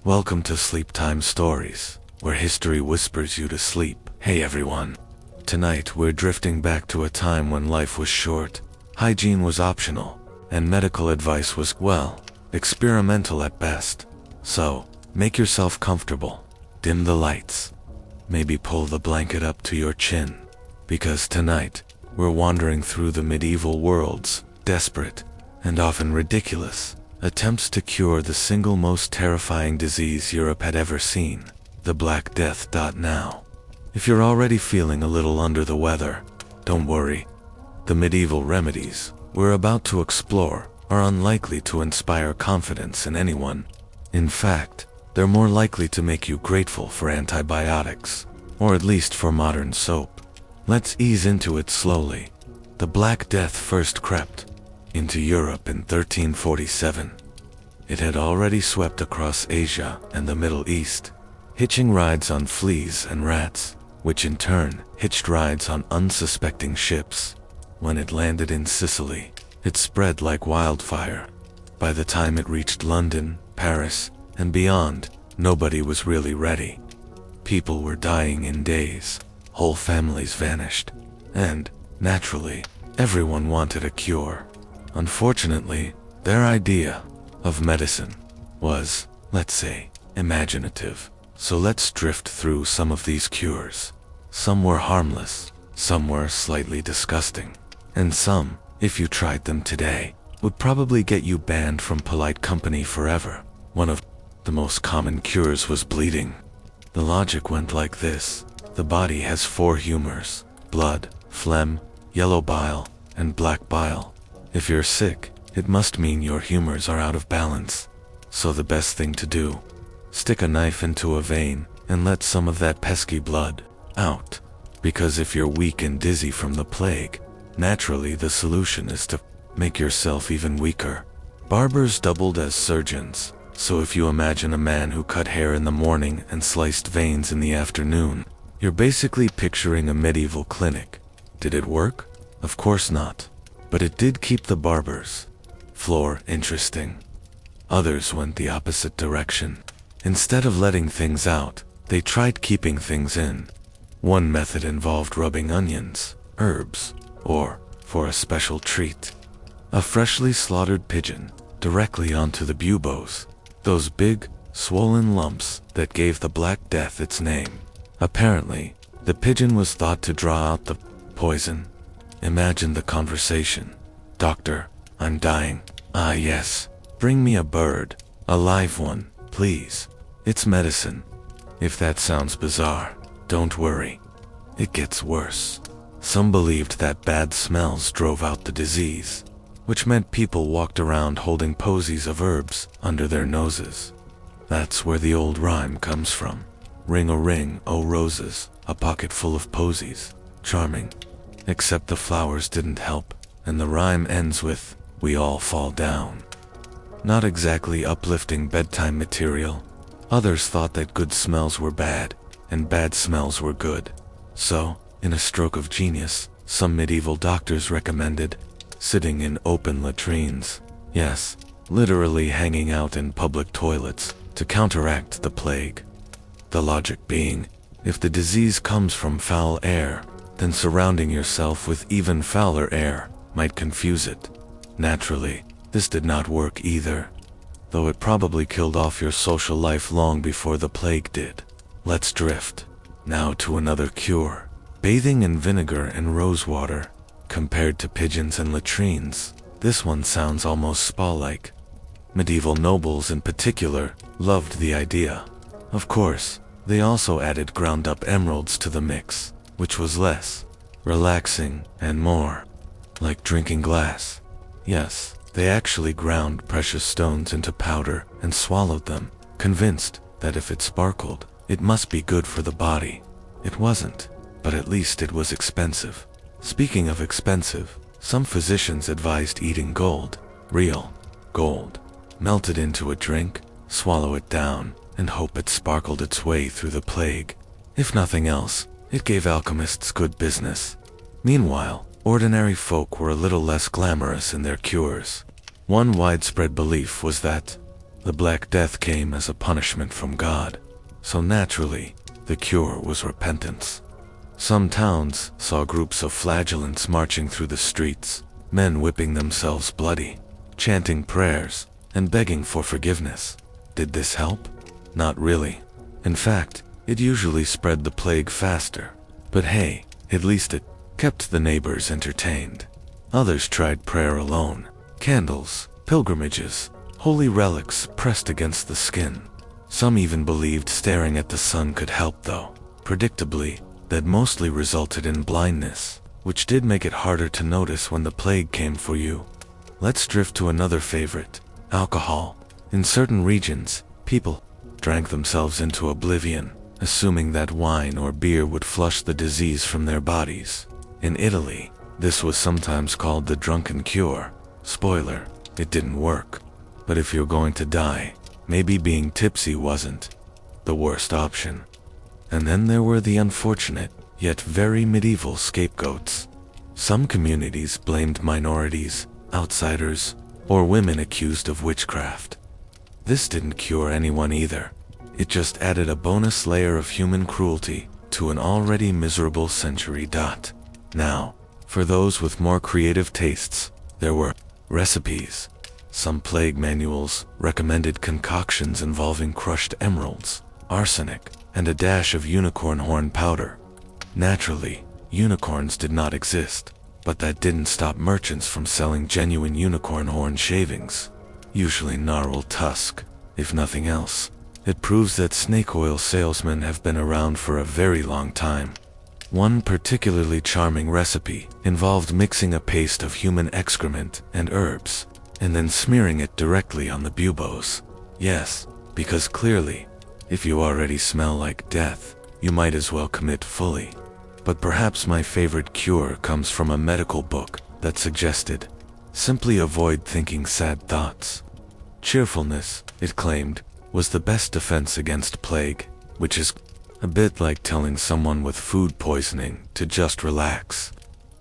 Welcome to Sleep Time Stories, where history whispers you to sleep. Hey everyone. Tonight we're drifting back to a time when life was short, hygiene was optional, and medical advice was, well, experimental at best. So, make yourself comfortable, dim the lights, maybe pull the blanket up to your chin, because tonight, we're wandering through the medieval world's desperate, and often ridiculous, attempts to cure the single most terrifying disease Europe had ever seen, the Black Death. Now, if you're already feeling a little under the weather, don't worry. The medieval remedies we're about to explore are unlikely to inspire confidence in anyone. In fact, they're more likely to make you grateful for antibiotics, or at least for modern soap. Let's ease into it slowly. The Black Death first crept into Europe in 1347. It had already swept across Asia and the Middle East, hitching rides on fleas and rats, which in turn hitched rides on unsuspecting ships. When it landed in Sicily, it spread like wildfire. By the time it reached London, Paris, and beyond, nobody was really ready. People were dying in days, whole families vanished, and, naturally, everyone wanted a cure. Unfortunately, their idea of medicine was, let's say, imaginative. So let's drift through some of these cures. Some were harmless, some were slightly disgusting, and some, if you tried them today, would probably get you banned from polite company forever. One of the most common cures was bleeding. The logic went like this. The body has 4 humors: blood, phlegm, yellow bile, and black bile. If you're sick, it must mean your humors are out of balance. So the best thing to do, stick a knife into a vein and let some of that pesky blood out. Because if you're weak and dizzy from the plague, naturally the solution is to make yourself even weaker. Barbers doubled as surgeons, so if you imagine a man who cut hair in the morning and sliced veins in the afternoon, you're basically picturing a medieval clinic. Did it work? Of course not. But it did keep the barbers' floor interesting. Others went the opposite direction. Instead of letting things out, they tried keeping things in. One method involved rubbing onions, herbs, or, for a special treat, a freshly slaughtered pigeon directly onto the buboes, those big, swollen lumps that gave the Black Death its name. Apparently, the pigeon was thought to draw out the poison. Imagine the conversation. "Doctor, I'm dying." "Ah yes, bring me a bird, a live one, please. It's medicine." If that sounds bizarre, don't worry. It gets worse. Some believed that bad smells drove out the disease, which meant people walked around holding posies of herbs under their noses. That's where the old rhyme comes from. Ring-a-ring, oh roses, a pocket full of posies. Charming. Except the flowers didn't help, and the rhyme ends with, "we all fall down." Not exactly uplifting bedtime material. Others thought that good smells were bad, and bad smells were good. So, in a stroke of genius, some medieval doctors recommended sitting in open latrines. Yes, literally hanging out in public toilets to counteract the plague. The logic being, if the disease comes from foul air, then surrounding yourself with even fouler air might confuse it. Naturally, this did not work either, though it probably killed off your social life long before the plague did. Let's drift now to another cure. Bathing in vinegar and rosewater. Compared to pigeons and latrines, this one sounds almost spa-like. Medieval nobles in particular loved the idea. Of course, they also added ground-up emeralds to the mix, which was less relaxing and more like drinking glass. Yes, they actually ground precious stones into powder and swallowed them, convinced that if it sparkled, it must be good for the body. It wasn't, but at least it was expensive. Speaking of expensive, some physicians advised eating gold, real gold, melted into a drink, swallow it down, and hope it sparkled its way through the plague. If nothing else, it gave alchemists good business. Meanwhile, ordinary folk were a little less glamorous in their cures. One widespread belief was that The Black Death came as a punishment from God, so naturally, the cure was repentance. Some towns saw groups of flagellants marching through the streets, men whipping themselves bloody, chanting prayers, and begging for forgiveness. Did this help? Not really. In fact, it usually spread the plague faster. But hey, at least it kept the neighbors entertained. Others tried prayer alone, candles, pilgrimages, holy relics pressed against the skin. Some even believed staring at the sun could help, though, predictably, that mostly resulted in blindness, which did make it harder to notice when the plague came for you. Let's drift to another favorite, alcohol. In certain regions, people drank themselves into oblivion, assuming that wine or beer would flush the disease from their bodies. In Italy, this was sometimes called the drunken cure. Spoiler, it didn't work. But if you're going to die, maybe being tipsy wasn't the worst option. And then there were the unfortunate, yet very medieval scapegoats. Some communities blamed minorities, outsiders, or women accused of witchcraft. This didn't cure anyone either. It just added a bonus layer of human cruelty to an already miserable century. Now, for those with more creative tastes, there were recipes. Some plague manuals recommended concoctions involving crushed emeralds, arsenic, and a dash of unicorn horn powder. Naturally, unicorns did not exist, but that didn't stop merchants from selling genuine unicorn horn shavings, usually gnarled tusk. If nothing else, it proves that snake oil salesmen have been around for a very long time. One particularly charming recipe involved mixing a paste of human excrement and herbs, and then smearing it directly on the buboes. Yes, because clearly, if you already smell like death, you might as well commit fully. But perhaps my favorite cure comes from a medical book that suggested, simply avoid thinking sad thoughts. Cheerfulness, it claimed, was the best defense against plague, which is a bit like telling someone with food poisoning to just relax.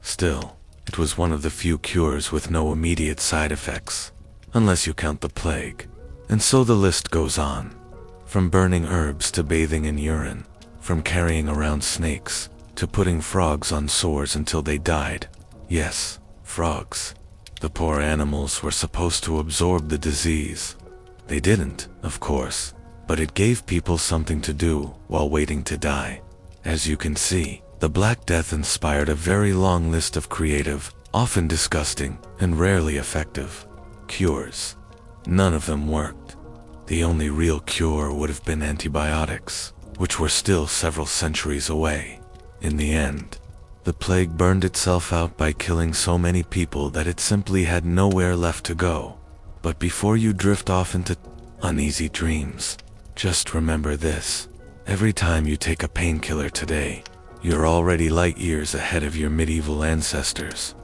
Still, it was one of the few cures with no immediate side effects, unless you count the plague. And so the list goes on. From burning herbs to bathing in urine, from carrying around snakes to putting frogs on sores until they died. Yes, frogs. The poor animals were supposed to absorb the disease. They didn't, of course, but it gave people something to do while waiting to die. As you can see, the Black Death inspired a very long list of creative, often disgusting, and rarely effective cures. None of them worked. The only real cure would have been antibiotics, which were still several centuries away. In the end, the plague burned itself out by killing so many people that it simply had nowhere left to go. But before you drift off into uneasy dreams, just remember this. Every time you take a painkiller today, you're already light years ahead of your medieval ancestors.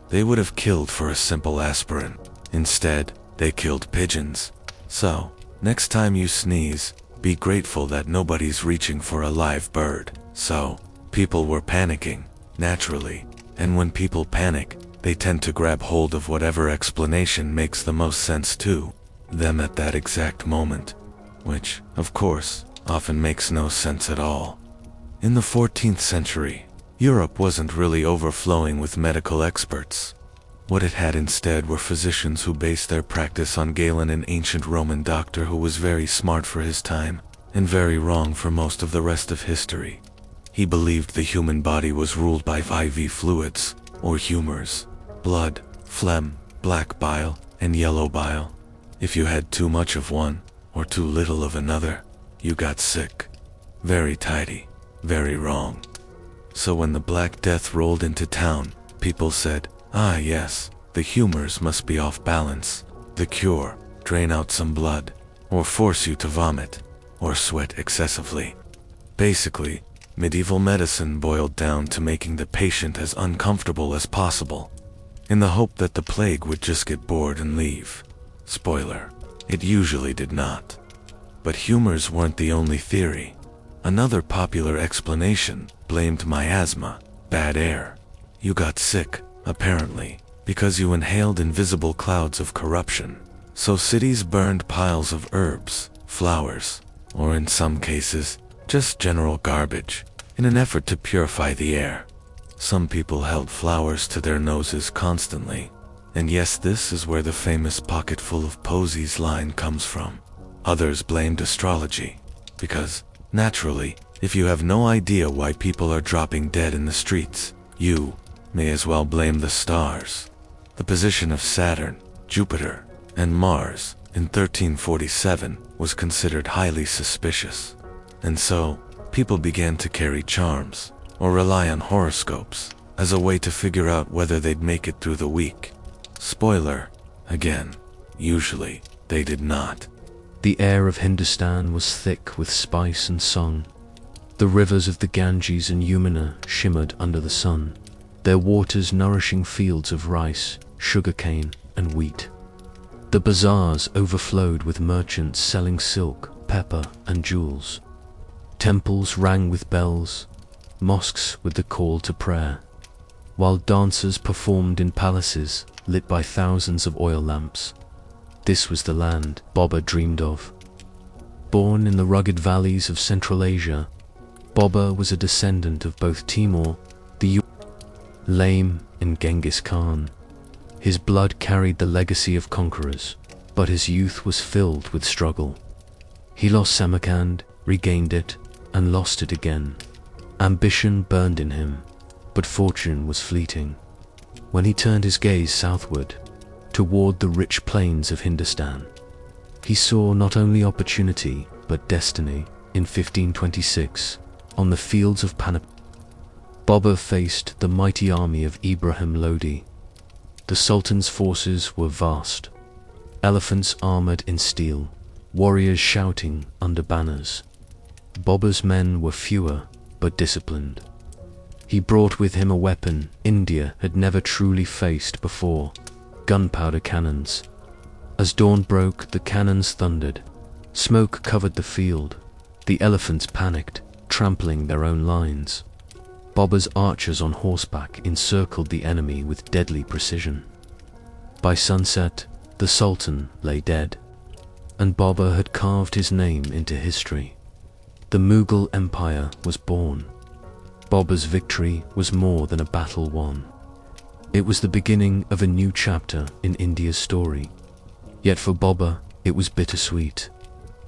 They would have killed for a simple aspirin. Instead, they killed pigeons. So, next time you sneeze, be grateful that nobody's reaching for a live bird. So, people were panicking, naturally, and when people panic, they tend to grab hold of whatever explanation makes the most sense to them at that exact moment, which, of course, often makes no sense at all. In the 14th century, Europe wasn't really overflowing with medical experts. What it had instead were physicians who based their practice on Galen, an ancient Roman doctor who was very smart for his time, and very wrong for most of the rest of history. He believed the human body was ruled by IV fluids, or humors, blood, phlegm, black bile, and yellow bile. If you had too much of one, or too little of another, you got sick. Very tidy, very wrong. So when the Black Death rolled into town, people said, "Ah yes, the humors must be off balance. The cure, drain out some blood, or force you to vomit, or sweat excessively." Basically, medieval medicine boiled down to making the patient as uncomfortable as possible, in the hope that the plague would just get bored and leave. Spoiler, it usually did not. But humors weren't the only theory. Another popular explanation blamed miasma, bad air. You got sick, apparently, because you inhaled invisible clouds of corruption. So cities burned piles of herbs, flowers, or in some cases, just general garbage, in an effort to purify the air. Some people held flowers to their noses constantly. And yes, this is where the famous pocketful of posies line comes from. Others blamed astrology, because, naturally, if you have no idea why people are dropping dead in the streets, you may as well blame the stars. The position of Saturn, Jupiter, and Mars in 1347 was considered highly suspicious. And so, people began to carry charms, or rely on horoscopes, as a way to figure out whether they'd make it through the week. Spoiler, again, usually they did not. The air of Hindustan was thick with spice and song. The rivers of the Ganges and Yamuna shimmered under the sun, their waters nourishing fields of rice, sugarcane, and wheat. The bazaars overflowed with merchants selling silk, pepper, and jewels. Temples rang with bells, mosques with the call to prayer, while dancers performed in palaces lit by thousands of oil lamps. This was the land Baba dreamed of. Born in the rugged valleys of Central Asia, Baba was a descendant of both Timur, the Lame, and Genghis Khan. His blood carried the legacy of conquerors, but his youth was filled with struggle. He lost Samarkand, regained it, and lost it again. Ambition burned in him, but fortune was fleeting. When he turned his gaze southward, toward the rich plains of Hindustan, he saw not only opportunity, but destiny. In 1526, on the fields of Baba faced the mighty army of Ibrahim Lodi. The Sultan's forces were vast, elephants armored in steel, warriors shouting under banners. Baba's men were fewer, but disciplined. He brought with him a weapon India had never truly faced before: gunpowder cannons. As dawn broke, the cannons thundered. Smoke covered the field. The elephants panicked, trampling their own lines. Baba's archers on horseback encircled the enemy with deadly precision. By sunset, the Sultan lay dead, and Baba had carved his name into history. The Mughal Empire was born. Baba's victory was more than a battle won. It was the beginning of a new chapter in India's story. Yet for Baba, it was bittersweet.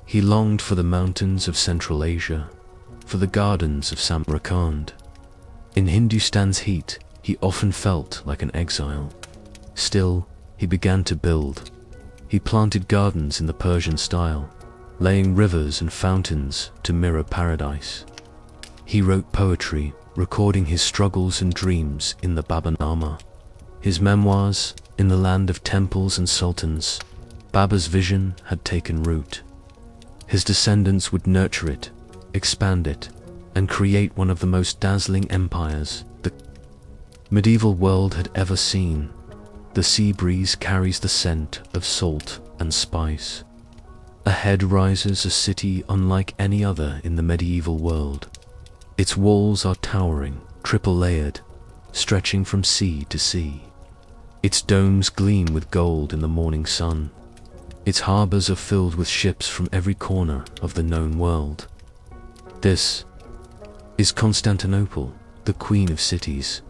He longed for the mountains of Central Asia, for the gardens of Samarkand. In Hindustan's heat, he often felt like an exile. Still, he began to build. He planted gardens in the Persian style, laying rivers and fountains to mirror paradise. He wrote poetry, recording his struggles and dreams in the Babanama. His memoirs, In the Land of Temples and Sultans, Baba's vision had taken root. His descendants would nurture it, expand it, and create one of the most dazzling empires the medieval world had ever seen. The sea breeze carries the scent of salt and spice. Ahead rises a city unlike any other in the medieval world. Its walls are towering, triple-layered, stretching from sea to sea. Its domes gleam with gold in the morning sun. Its harbors are filled with ships from every corner of the known world. This is Constantinople, the queen of cities.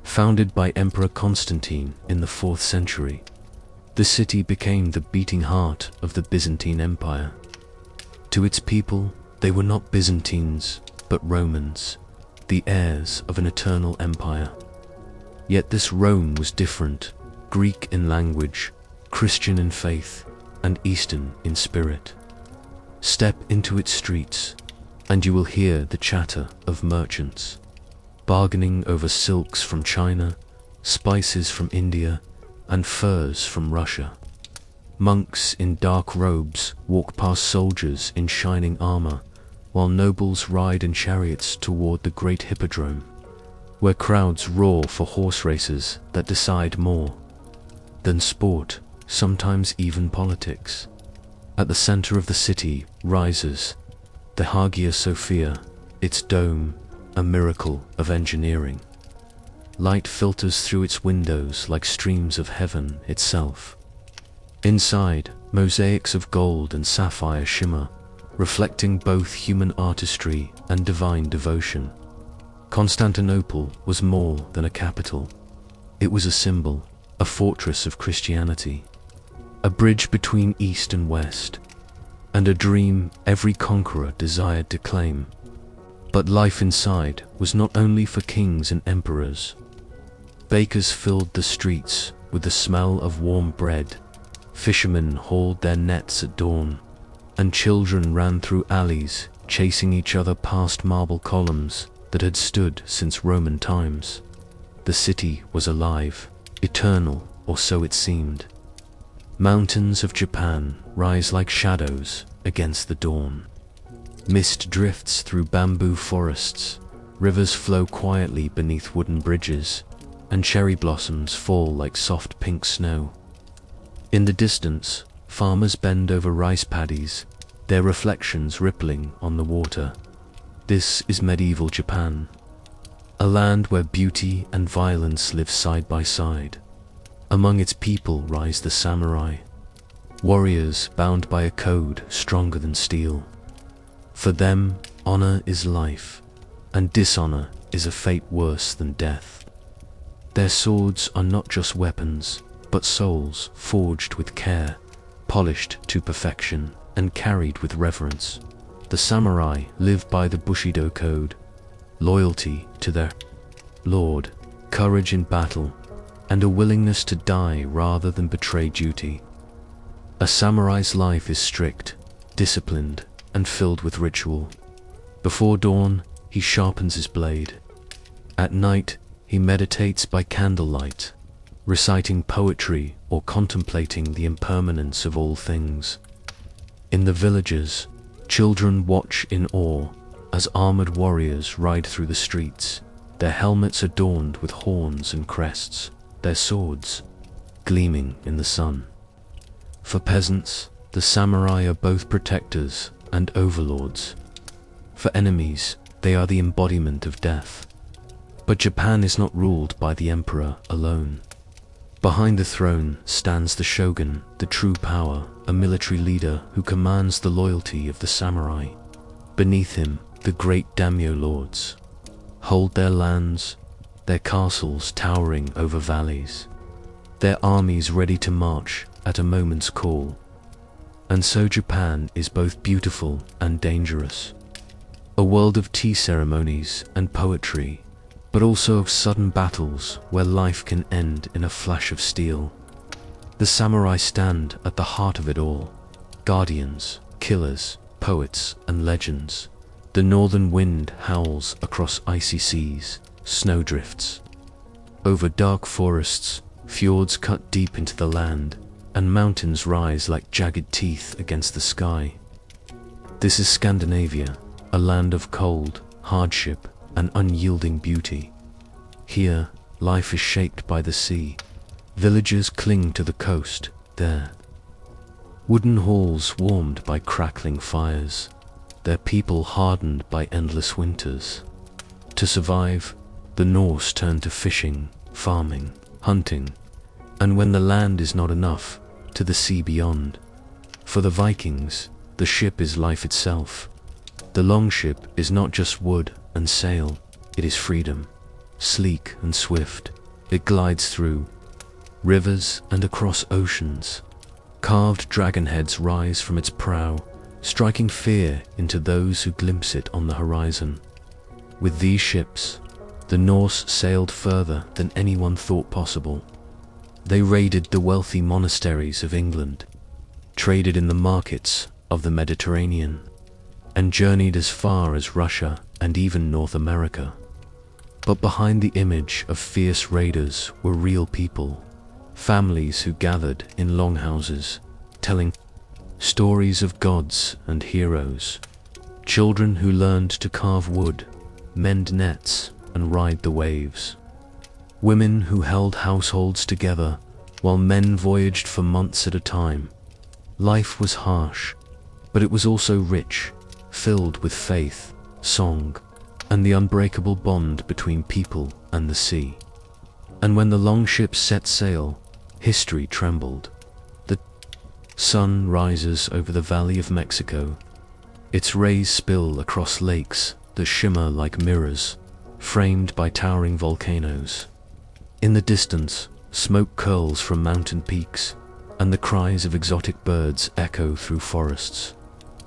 Founded by Emperor Constantine in the 4th century, the city became the beating heart of the Byzantine Empire. To its people, they were not Byzantines, but Romans, the heirs of an eternal empire. Yet this Rome was different, Greek in language, Christian in faith, and Eastern in spirit. Step into its streets, and you will hear the chatter of merchants, bargaining over silks from China, spices from India, and furs from Russia. Monks in dark robes walk past soldiers in shining armor, while nobles ride in chariots toward the great hippodrome, where crowds roar for horse races that decide more than sport, sometimes even politics. At the center of the city rises the Hagia Sophia, its dome a miracle of engineering. Light filters through its windows like streams of heaven itself. Inside, mosaics of gold and sapphire shimmer, reflecting both human artistry and divine devotion. Constantinople was more than a capital. It was a symbol, a fortress of Christianity, a bridge between East and West, and a dream every conqueror desired to claim. But life inside was not only for kings and emperors. Bakers filled the streets with the smell of warm bread, fishermen hauled their nets at dawn, and children ran through alleys, chasing each other past marble columns that had stood since Roman times. The city was alive, eternal, or so it seemed. Mountains of Japan rise like shadows against the dawn. Mist drifts through bamboo forests, rivers flow quietly beneath wooden bridges, and cherry blossoms fall like soft pink snow. In the distance, farmers bend over rice paddies, their reflections rippling on the water. This is medieval Japan, a land where beauty and violence live side by side. Among its people rise the samurai, warriors bound by a code stronger than steel. For them, honor is life, and dishonor is a fate worse than death. Their swords are not just weapons, but souls forged with care, polished to perfection, and carried with reverence. The samurai live by the Bushido code, loyalty to their lord, courage in battle, and a willingness to die rather than betray duty. A samurai's life is strict, disciplined, and filled with ritual. Before dawn, he sharpens his blade. At night, he meditates by candlelight, reciting poetry or contemplating the impermanence of all things. In the villages, children watch in awe as armored warriors ride through the streets, their helmets adorned with horns and crests, their swords gleaming in the sun. For peasants, the samurai are both protectors and overlords. For enemies, they are the embodiment of death. But Japan is not ruled by the emperor alone. Behind the throne stands the shogun, the true power, a military leader who commands the loyalty of the samurai. Beneath him, the great daimyo lords hold their lands, their castles towering over valleys, their armies ready to march at a moment's call. And so Japan is both beautiful and dangerous. A world of tea ceremonies and poetry, but also of sudden battles where life can end in a flash of steel. The samurai stand at the heart of it all, guardians, killers, poets, and legends. The northern wind howls across icy seas, snowdrifts over dark forests, fjords cut deep into the land, and mountains rise like jagged teeth against the sky. This is Scandinavia, a land of cold, hardship, and unyielding beauty. Here, life is shaped by the sea. Villagers cling to the coast, there. Wooden halls warmed by crackling fires, their people hardened by endless winters. To survive, the Norse turn to fishing, farming, hunting, and when the land is not enough, to the sea beyond. For the Vikings, the ship is life itself. The longship is not just wood and sail, it is freedom. Sleek and swift, it glides through rivers and across oceans. Carved dragon heads rise from its prow, striking fear into those who glimpse it on the horizon. With these ships, the Norse sailed further than anyone thought possible. They raided the wealthy monasteries of England, traded in the markets of the Mediterranean, and journeyed as far as Russia and even North America. But behind the image of fierce raiders were real people, families who gathered in longhouses, telling stories of gods and heroes, children who learned to carve wood, mend nets, and ride the waves, women who held households together while men voyaged for months at a time. Life was harsh, but it was also rich, filled with faith, song, and the unbreakable bond between people and the sea. And when the longships set sail, history trembled. The Sun rises over the Valley of Mexico. Its rays spill across lakes that shimmer like mirrors, framed by towering volcanoes. In the distance, smoke curls from mountain peaks, and the cries of exotic birds echo through forests.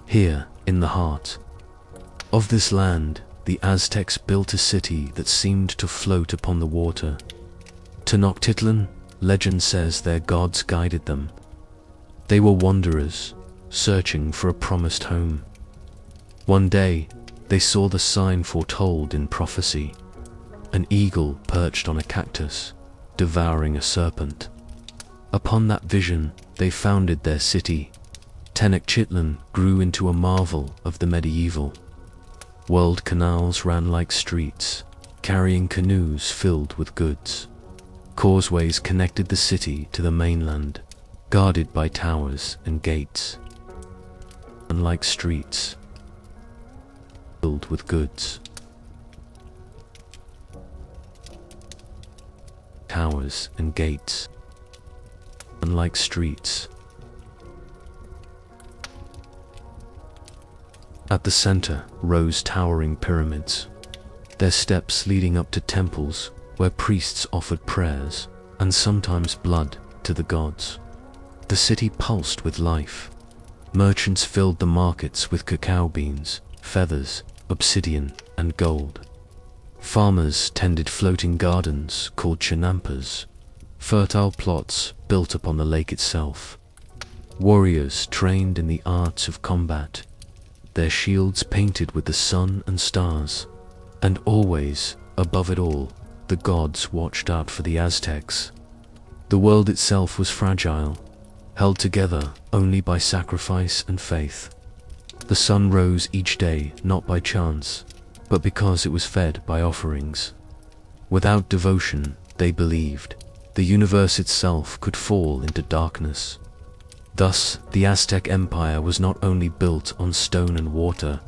Here, in the heart of this land, the Aztecs built a city that seemed to float upon the water. Tenochtitlan, legend says their gods guided them. They were wanderers, searching for a promised home. One day, they saw the sign foretold in prophecy: an eagle perched on a cactus, devouring a serpent. Upon that vision, they founded their city. Tenochtitlan grew into a marvel of the medieval. World canals ran like streets, carrying canoes filled with goods. Causeways connected the city to the mainland, guarded by towers and gates. Unlike streets filled with goods. Towers and gates. Unlike streets. At the center rose towering pyramids, their steps leading up to temples where priests offered prayers and sometimes blood to the gods. The city pulsed with life. Merchants filled the markets with cacao beans, feathers, obsidian, and gold. Farmers tended floating gardens called chinampas, fertile plots built upon the lake itself. Warriors trained in the arts of combat, their shields painted with the sun and stars, and always, above it all, the gods watched out for the Aztecs. The world itself was fragile, held together only by sacrifice and faith. The sun rose each day not by chance, but because it was fed by offerings. Without devotion, they believed, the universe itself could fall into darkness. Thus, the Aztec Empire was not only built on stone and water,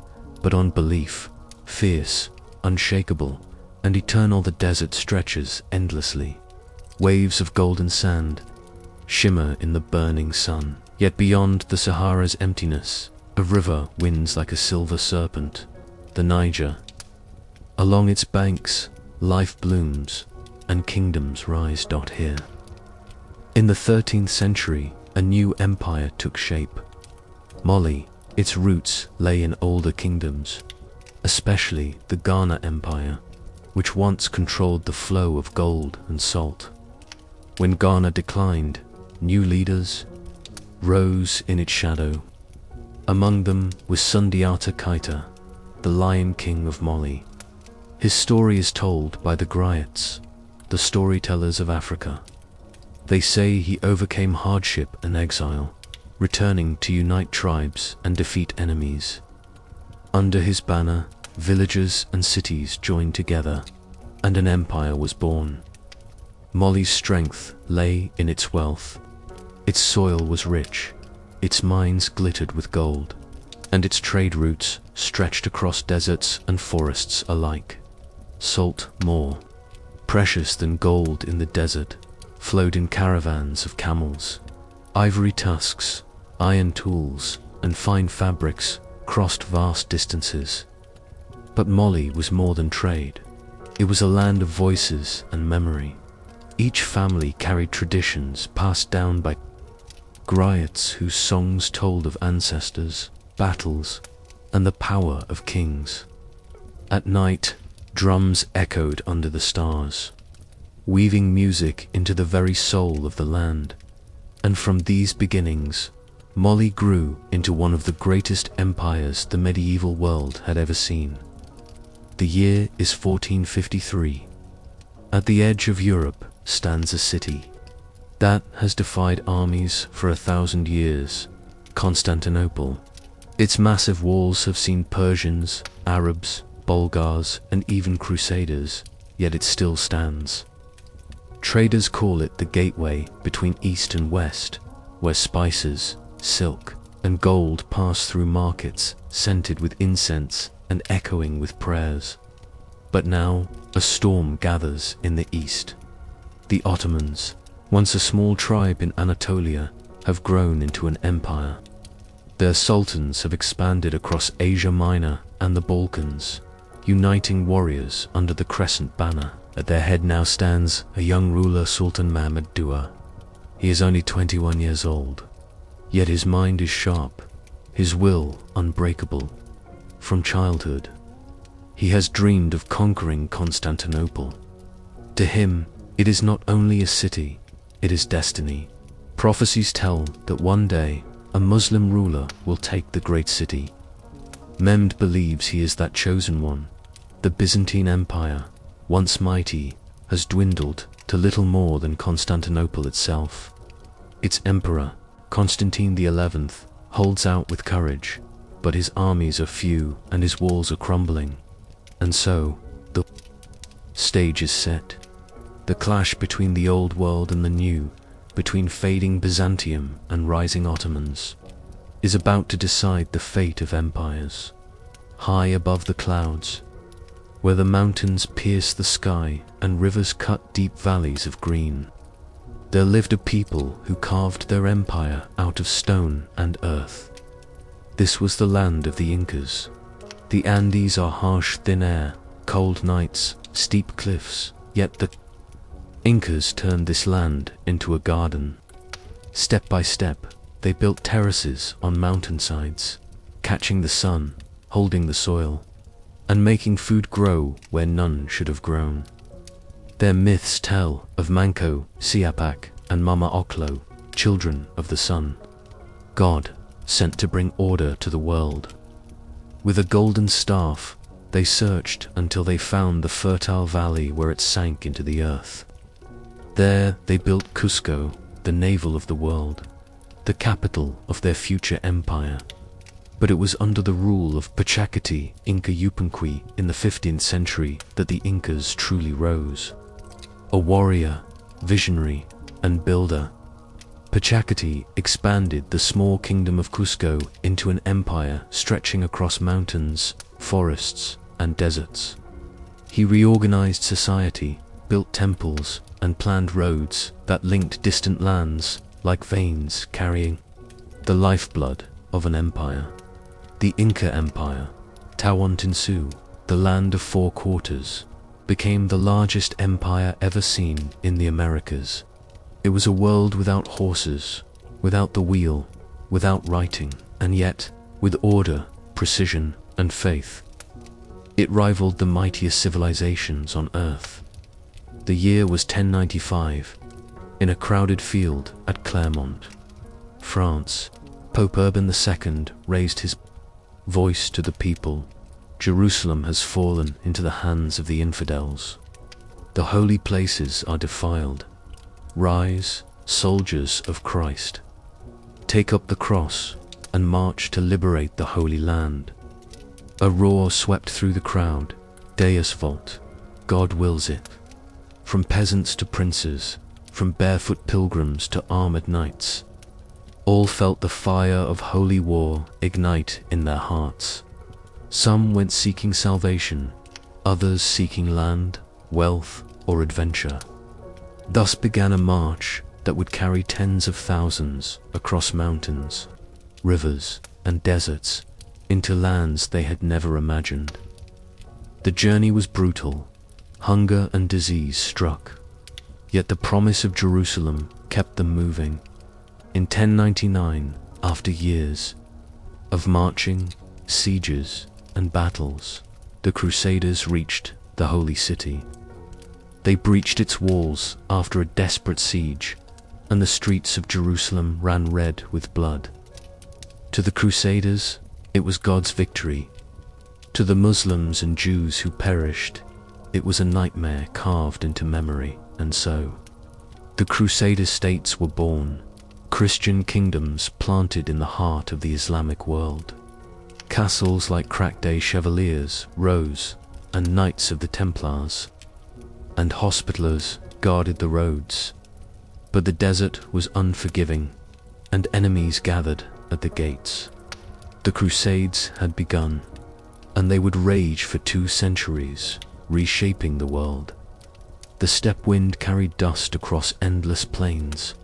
but on belief, fierce, unshakable, and eternal. The desert stretches endlessly. Waves of golden sand shimmer in the burning sun. Yet beyond the Sahara's emptiness, a river winds like a silver serpent, the Niger. Along its banks, life blooms, and kingdoms rise. Here. In the 13th century, a new empire took shape. Mali, its roots lay in older kingdoms, especially the Ghana Empire, which once controlled the flow of gold and salt. When Ghana declined, new leaders rose in its shadow. Among them was Sundiata Keita, the Lion King of Mali. His story is told by the griots, the storytellers of Africa. They say he overcame hardship and exile, returning to unite tribes and defeat enemies. Under his banner, villages and cities joined together, and an empire was born. Mali's strength lay in its wealth. Its soil was rich, its mines glittered with gold, and its trade routes stretched across deserts and forests alike. Salt, more precious than gold in the desert, flowed in caravans of camels. Ivory tusks, iron tools, and fine fabrics crossed vast distances. But Mali was more than trade. It was a land of voices and memory. Each family carried traditions passed down by griots whose songs told of ancestors, battles, and the power of kings. At night, drums echoed under the stars, weaving music into the very soul of the land. And from these beginnings, Mali grew into one of the greatest empires the medieval world had ever seen. The year is 1453. At the edge of Europe stands a city that has defied armies for 1,000 years, Constantinople. Its massive walls have seen Persians, Arabs, Bulgars, and even Crusaders, yet it still stands. Traders call it the gateway between East and West, where spices, silk, and gold pass through markets scented with incense and echoing with prayers. But now, a storm gathers in the east. The Ottomans, once a small tribe in Anatolia, have grown into an empire. Their sultans have expanded across Asia Minor and the Balkans, uniting warriors under the crescent banner. At their head now stands a young ruler, Sultan Mehmed II. He is only 21 years old, yet his mind is sharp, his will unbreakable. From childhood, he has dreamed of conquering Constantinople. To him, it is not only a city, it is destiny. Prophecies tell that one day, a Muslim ruler will take the great city. Mehmed believes he is that chosen one. The Byzantine Empire, once mighty, has dwindled to little more than Constantinople itself. Its emperor, Constantine XI, holds out with courage, but his armies are few and his walls are crumbling. And so, the stage is set. The clash between the old world and the new, between fading Byzantium and rising Ottomans, is about to decide the fate of empires. High above the clouds, where the mountains pierce the sky and rivers cut deep valleys of green, there lived a people who carved their empire out of stone and earth. This was the land of the Incas. The Andes are harsh thin air, cold nights, steep cliffs, yet the Incas turned this land into a garden. Step by step, they built terraces on mountainsides, catching the sun, holding the soil, and making food grow where none should have grown. Their myths tell of Manco, Siapak, and Mama Oclo, children of the sun, God sent to bring order to the world. With a golden staff, they searched until they found the fertile valley where it sank into the earth. There they built Cusco, the navel of the world, the capital of their future empire. But it was under the rule of Pachacati Inca Yupanqui in the 15th century that the Incas truly rose. A warrior, visionary, and builder, Pachacati expanded the small kingdom of Cusco into an empire stretching across mountains, forests, and deserts. He reorganized society, built temples, and planned roads that linked distant lands like veins carrying the lifeblood of an empire. The Inca Empire, Tawantinsuyu, the land of four quarters, became the largest empire ever seen in the Americas. It was a world without horses, without the wheel, without writing, and yet, with order, precision, and faith, it rivaled the mightiest civilizations on Earth. The year was 1095. In a crowded field at Clermont, France, Pope Urban II raised his voice to the people. Jerusalem has fallen into the hands of the infidels. The holy places are defiled. Rise, soldiers of Christ. Take up the cross and march to liberate the Holy Land. A roar swept through the crowd. Deus vult. God wills it. From peasants to princes, from barefoot pilgrims to armored knights, all felt the fire of holy war ignite in their hearts. Some went seeking salvation, others seeking land, wealth, or adventure. Thus began a march that would carry tens of thousands across mountains, rivers, and deserts into lands they had never imagined. The journey was brutal. Hunger and disease struck, yet the promise of Jerusalem kept them moving. In 1099, after years of marching, sieges, and battles, the Crusaders reached the Holy City. They breached its walls after a desperate siege, and the streets of Jerusalem ran red with blood. To the Crusaders, it was God's victory. To the Muslims and Jews who perished, it was a nightmare carved into memory. And so, the Crusader states were born, Christian kingdoms planted in the heart of the Islamic world. Castles like crack-day chevaliers rose, and knights of the Templars, and hospitallers guarded the roads. But the desert was unforgiving, and enemies gathered at the gates. The Crusades had begun, and they would rage for 2 centuries, reshaping the world. The steppe wind carried dust across endless plains.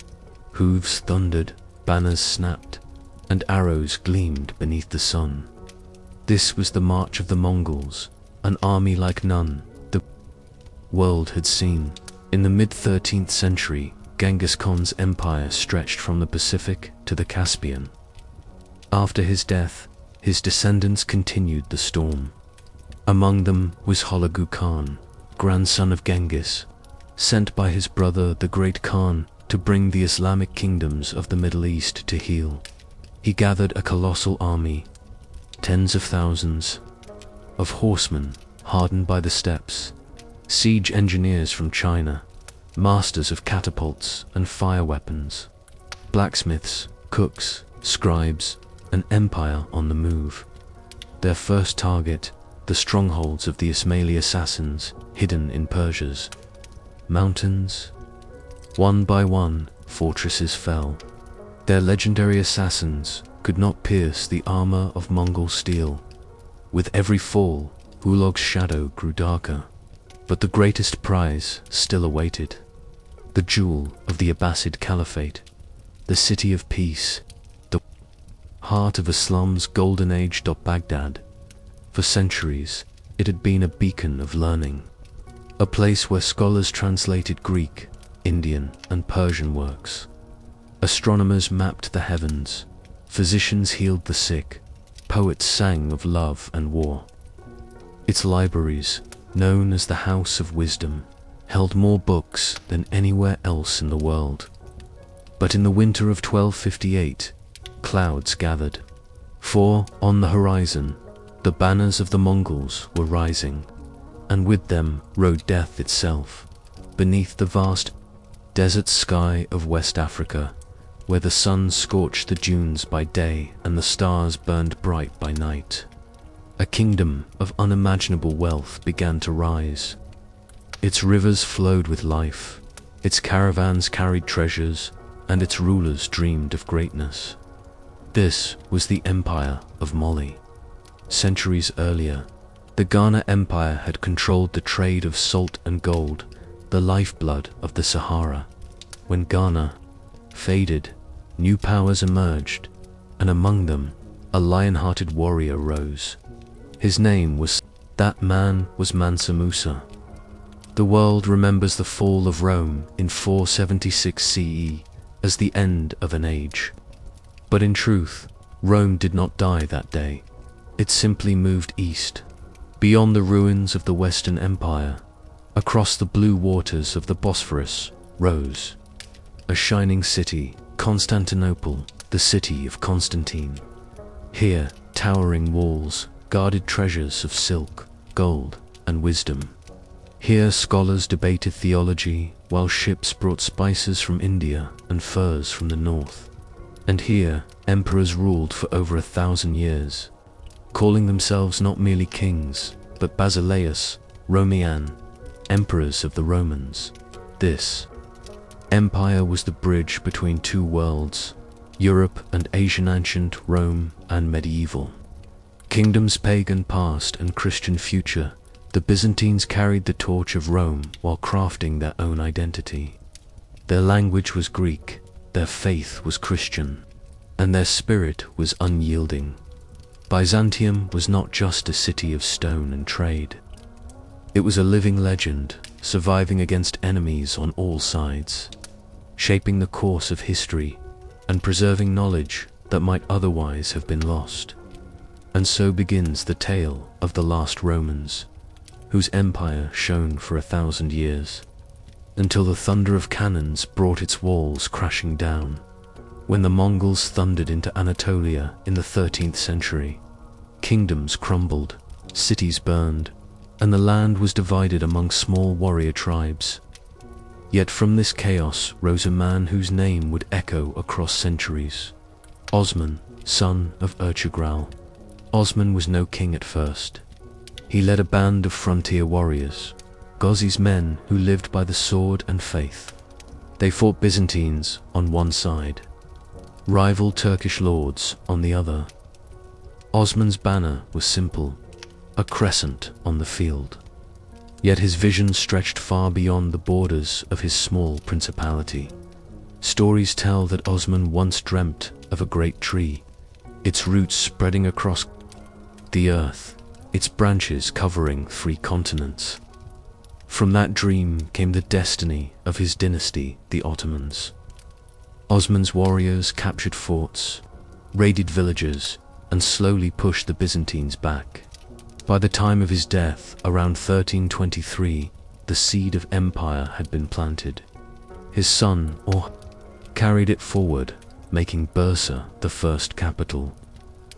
Hooves thundered, banners snapped, and arrows gleamed beneath the sun. This was the march of the Mongols, an army like none the world had seen. In the mid-13th century, Genghis Khan's empire stretched from the Pacific to the Caspian. After his death, his descendants continued the storm. Among them was Hulagu Khan, grandson of Genghis, sent by his brother the Great Khan to bring the Islamic kingdoms of the Middle East to heel. He gathered a colossal army, tens of thousands of horsemen hardened by the steppes, siege engineers from China, masters of catapults and fire weapons, blacksmiths, cooks, scribes, an empire on the move. Their first target, the strongholds of the Ismaili assassins hidden in Persia's mountains. One by one, fortresses fell. Their legendary assassins could not pierce the armor of Mongol steel. With every fall, Hulug's shadow grew darker. But the greatest prize still awaited. The jewel of the Abbasid Caliphate, the city of peace, the heart of Islam's golden age. Baghdad. For centuries, it had been a beacon of learning, a place where scholars translated Greek, Indian, and Persian works. Astronomers mapped the heavens, physicians healed the sick, poets sang of love and war. Its libraries, known as the House of Wisdom, held more books than anywhere else in the world. But in the winter of 1258, clouds gathered. For, on the horizon, the banners of the Mongols were rising, and with them rode death itself, beneath the vast desert sky of West Africa, where the sun scorched the dunes by day and the stars burned bright by night. A kingdom of unimaginable wealth began to rise. Its rivers flowed with life, its caravans carried treasures, and its rulers dreamed of greatness. This was the Empire of Mali. Centuries earlier, the Ghana Empire had controlled the trade of salt and gold, the lifeblood of the Sahara. When Ghana faded, new powers emerged, and among them, a lion-hearted warrior rose. His name was That man was Mansa Musa. The world remembers the fall of Rome in 476 CE as the end of an age. But in truth, Rome did not die that day. It simply moved east, beyond the ruins of the Western Empire, across the blue waters of the Bosphorus, rose a shining city, Constantinople, the city of Constantine. Here, towering walls guarded treasures of silk, gold, and wisdom. Here scholars debated theology, while ships brought spices from India and furs from the north. And here, emperors ruled for over 1,000 years, calling themselves not merely kings, but Basileus, Romian, emperors of the Romans. This empire was the bridge between two worlds, Europe and Asian, ancient Rome and medieval. Kingdoms pagan past and Christian future, the Byzantines carried the torch of Rome while crafting their own identity. Their language was Greek, their faith was Christian, and their spirit was unyielding. Byzantium was not just a city of stone and trade. It was a living legend, surviving against enemies on all sides, shaping the course of history and preserving knowledge that might otherwise have been lost. And so begins the tale of the last Romans, whose empire shone for 1,000 years, until the thunder of cannons brought its walls crashing down. When the Mongols thundered into Anatolia in the 13th century, kingdoms crumbled, cities burned, and the land was divided among small warrior tribes. Yet from this chaos rose a man whose name would echo across centuries. Osman, son of Ertugrul. Osman was no king at first. He led a band of frontier warriors, Ghazi's men who lived by the sword and faith. They fought Byzantines on one side, rival Turkish lords on the other. Osman's banner was simple, a crescent on the field. Yet his vision stretched far beyond the borders of his small principality. Stories tell that Osman once dreamt of a great tree, its roots spreading across the earth, its branches covering 3 continents. From that dream came the destiny of his dynasty, the Ottomans. Osman's warriors captured forts, raided villages, and slowly pushed the Byzantines back. By the time of his death, around 1323, the seed of empire had been planted. His son, Orhan, carried it forward, making Bursa the first capital,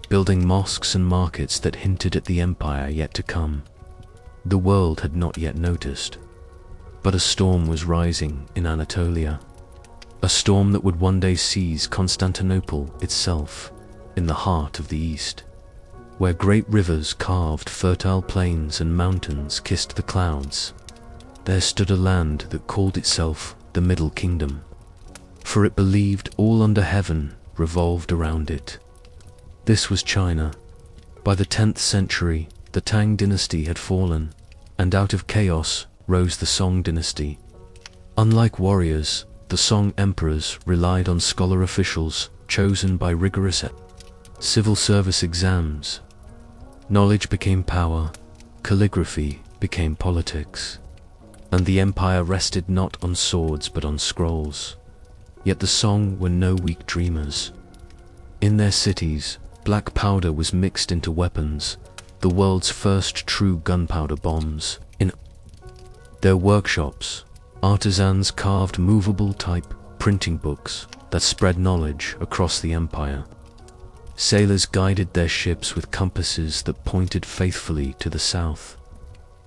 building mosques and markets that hinted at the empire yet to come. The world had not yet noticed, but a storm was rising in Anatolia, a storm that would one day seize Constantinople itself, in the heart of the East, where great rivers carved fertile plains and mountains kissed the clouds. There stood a land that called itself the Middle Kingdom, for it believed all under heaven revolved around it. This was China. By the 10th century, the Tang dynasty had fallen, and out of chaos rose the Song dynasty. Unlike warriors, the Song emperors relied on scholar officials chosen by rigorous civil service exams. Knowledge became power, calligraphy became politics, and the empire rested not on swords but on scrolls. Yet the Song were no weak dreamers. In their cities, black powder was mixed into weapons, the world's first true gunpowder bombs. In their workshops, artisans carved movable type printing books that spread knowledge across the empire. Sailors guided their ships with compasses that pointed faithfully to the south.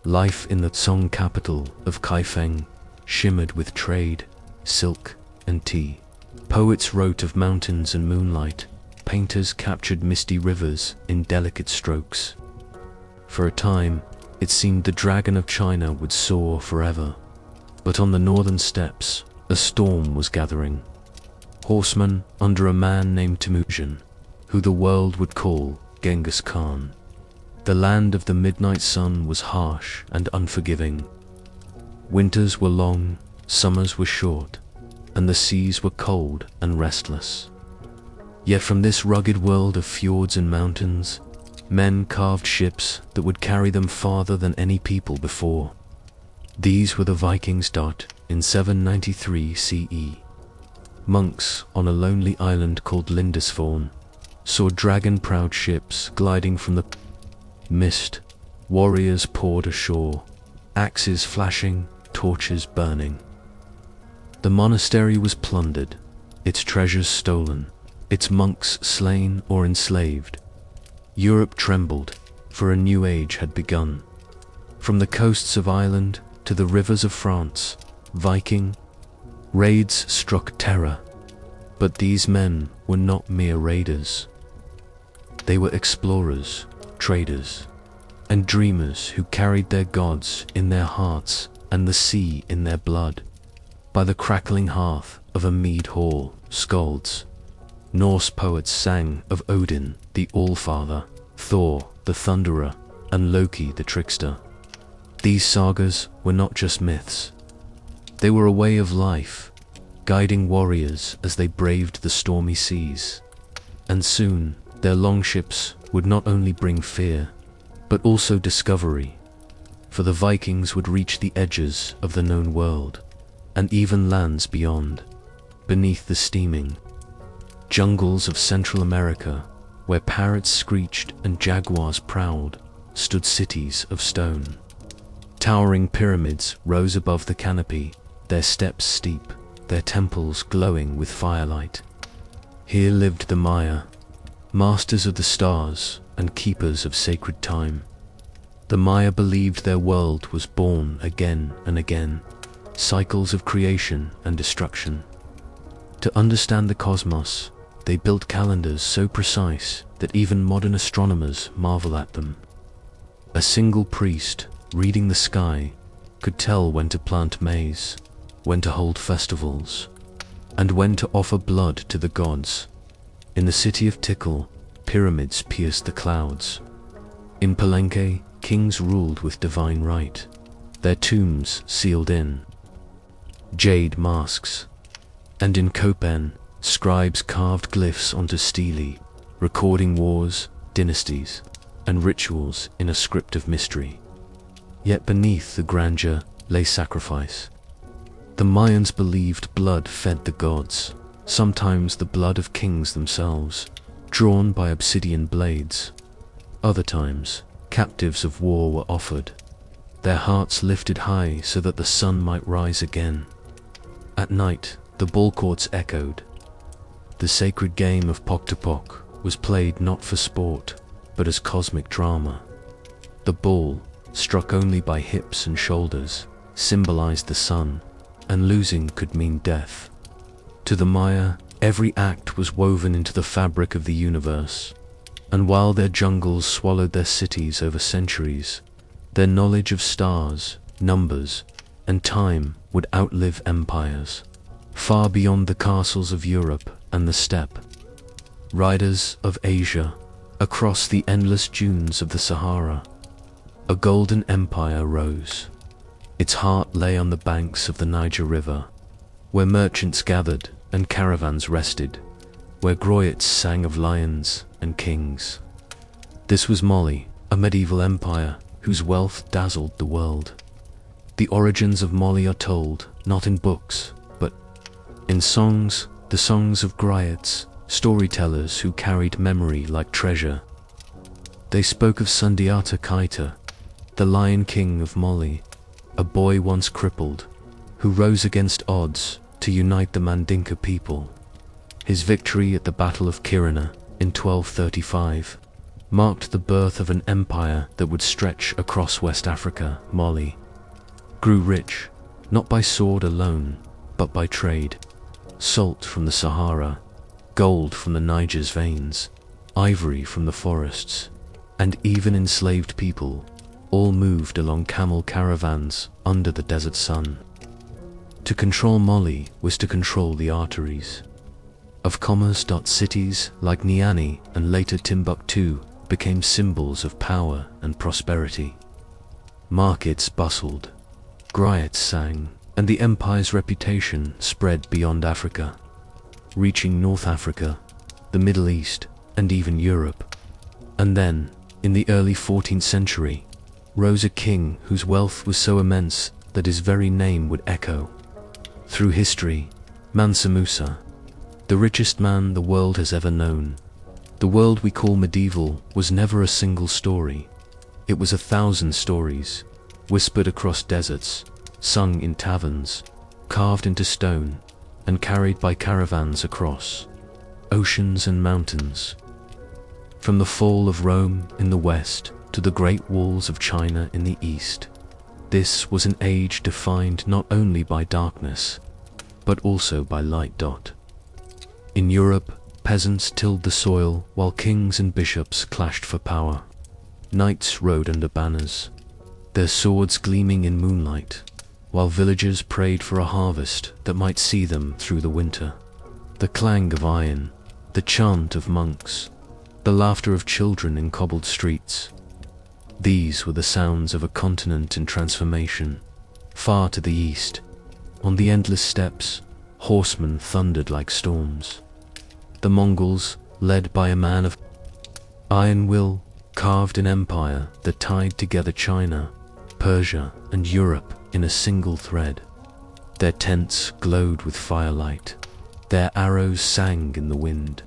Life in the Song capital of Kaifeng shimmered with trade, silk, and tea. Poets wrote of mountains and moonlight, painters captured misty rivers in delicate strokes. For a time, it seemed the dragon of China would soar forever. But on the northern steppes, a storm was gathering. Horsemen under a man named Temujin, who the world would call Genghis Khan. The land of the midnight sun was harsh and unforgiving. Winters were long, summers were short, and the seas were cold and restless. Yet from this rugged world of fjords and mountains, men carved ships that would carry them farther than any people before. These were the Vikings. In 793 CE, monks on a lonely island called Lindisfarne saw dragon-proud ships gliding from the mist. Warriors poured ashore, axes flashing, torches burning. The monastery was plundered, its treasures stolen, its monks slain or enslaved. Europe trembled, for a new age had begun. From the coasts of Ireland to the rivers of France, Viking raids struck terror. But these men were not mere raiders. They were explorers, traders, and dreamers who carried their gods in their hearts and the sea in their blood. By the crackling hearth of a mead hall, skalds, Norse poets sang of Odin, the All-Father, Thor, the Thunderer, and Loki, the Trickster. These sagas were not just myths. They were a way of life, guiding warriors as they braved the stormy seas. And soon, their longships would not only bring fear, but also discovery. For the Vikings would reach the edges of the known world, and even lands beyond, beneath the steaming jungles of Central America, where parrots screeched and jaguars prowled, stood cities of stone. Towering pyramids rose above the canopy, their steps steep, their temples glowing with firelight. Here lived the Maya, masters of the stars and keepers of sacred time. The Maya believed their world was born again and again, cycles of creation and destruction. To understand the cosmos, they built calendars so precise that even modern astronomers marvel at them. A single priest, reading the sky, could tell when to plant maize, when to hold festivals, and when to offer blood to the gods. In the city of Tikal, pyramids pierced the clouds. In Palenque, kings ruled with divine right, their tombs sealed in jade masks. And in Copen, scribes carved glyphs onto stelae, recording wars, dynasties, and rituals in a script of mystery. Yet beneath the grandeur lay sacrifice. The Mayans believed blood fed the gods, sometimes the blood of kings themselves, drawn by obsidian blades. Other times, captives of war were offered, their hearts lifted high so that the sun might rise again. At night, the ball courts echoed. The sacred game of Pok-to-Pok was played not for sport, but as cosmic drama. The ball, struck only by hips and shoulders, symbolized the sun, and losing could mean death. To the Maya, every act was woven into the fabric of the universe, and while their jungles swallowed their cities over centuries, their knowledge of stars, numbers, and time would outlive empires, far beyond the castles of Europe and the steppe. Riders of Asia, across the endless dunes of the Sahara, a golden empire rose. Its heart lay on the banks of the Niger River, where merchants gathered and caravans rested, where Groyets sang of lions and kings. This was Mali, a medieval empire whose wealth dazzled the world. The origins of Mali are told, not in books, but in songs, the songs of griots, storytellers who carried memory like treasure. They spoke of Sundiata Keita, the Lion King of Mali, a boy once crippled, who rose against odds to unite the Mandinka people. His victory at the Battle of Kirina in 1235 marked the birth of an empire that would stretch across West Africa. Mali grew rich, not by sword alone, but by trade. Salt from the Sahara, gold from the Niger's veins, ivory from the forests, and even enslaved people, all moved along camel caravans under the desert sun. To control Mali was to control the arteries of commerce. Cities like Niani and later Timbuktu became symbols of power and prosperity. Markets bustled, griots sang, and the empire's reputation spread beyond Africa, reaching North Africa, the Middle East, and even Europe. And then, in the early 14th century, rose a king whose wealth was so immense that his very name would echo through history, Mansa Musa, the richest man the world has ever known. The world we call medieval was never a single story. It was 1,000 stories, whispered across deserts, sung in taverns, carved into stone, and carried by caravans across oceans and mountains. From the fall of Rome in the west to the great walls of China in the east, this was an age defined not only by darkness, but also by light. In Europe, peasants tilled the soil while kings and bishops clashed for power. Knights rode under banners, their swords gleaming in moonlight, while villagers prayed for a harvest that might see them through the winter. The clang of iron, the chant of monks, the laughter of children in cobbled streets. These were the sounds of a continent in transformation. Far to the east, on the endless steppes, horsemen thundered like storms. The Mongols, led by a man of iron will, carved an empire that tied together China, Persia, and Europe in a single thread. Their tents glowed with firelight, their arrows sang in the wind,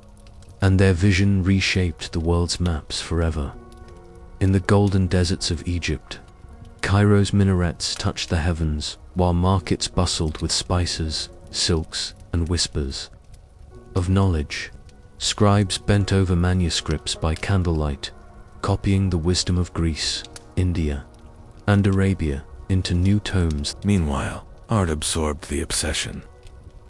and their vision reshaped the world's maps forever. In the golden deserts of Egypt, Cairo's minarets touched the heavens, while markets bustled with spices, silks, and whispers of knowledge. Scribes bent over manuscripts by candlelight, copying the wisdom of Greece, India, and Arabia into new tomes. Meanwhile, art absorbed the obsession.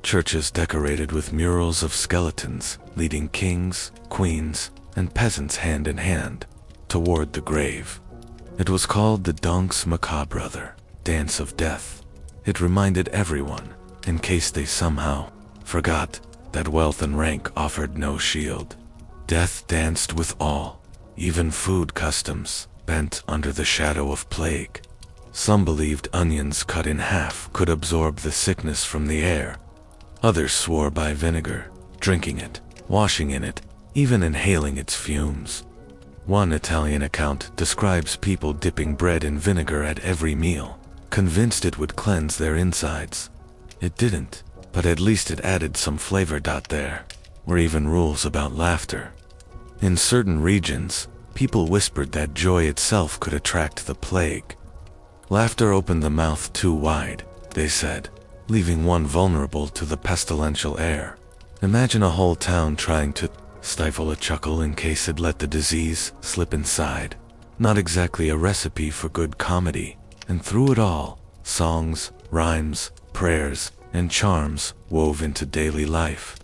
Churches decorated with murals of skeletons leading kings, queens, and peasants hand in hand toward the grave. It was called the Danse Macabre, Dance of Death. It reminded everyone, in case they somehow forgot, that wealth and rank offered no shield. Death danced with all, even food customs, bent under the shadow of plague. Some believed onions cut in half could absorb the sickness from the air. Others swore by vinegar, drinking it, washing in it, even inhaling its fumes. One Italian account describes people dipping bread in vinegar at every meal, convinced it would cleanse their insides. It didn't, but at least it added some flavor. There were even rules about laughter. In certain regions, people whispered that joy itself could attract the plague. Laughter opened the mouth too wide, they said, leaving one vulnerable to the pestilential air. Imagine a whole town trying to stifle a chuckle in case it let the disease slip inside. Not exactly a recipe for good comedy. And through it all, songs, rhymes, prayers, and charms wove into daily life.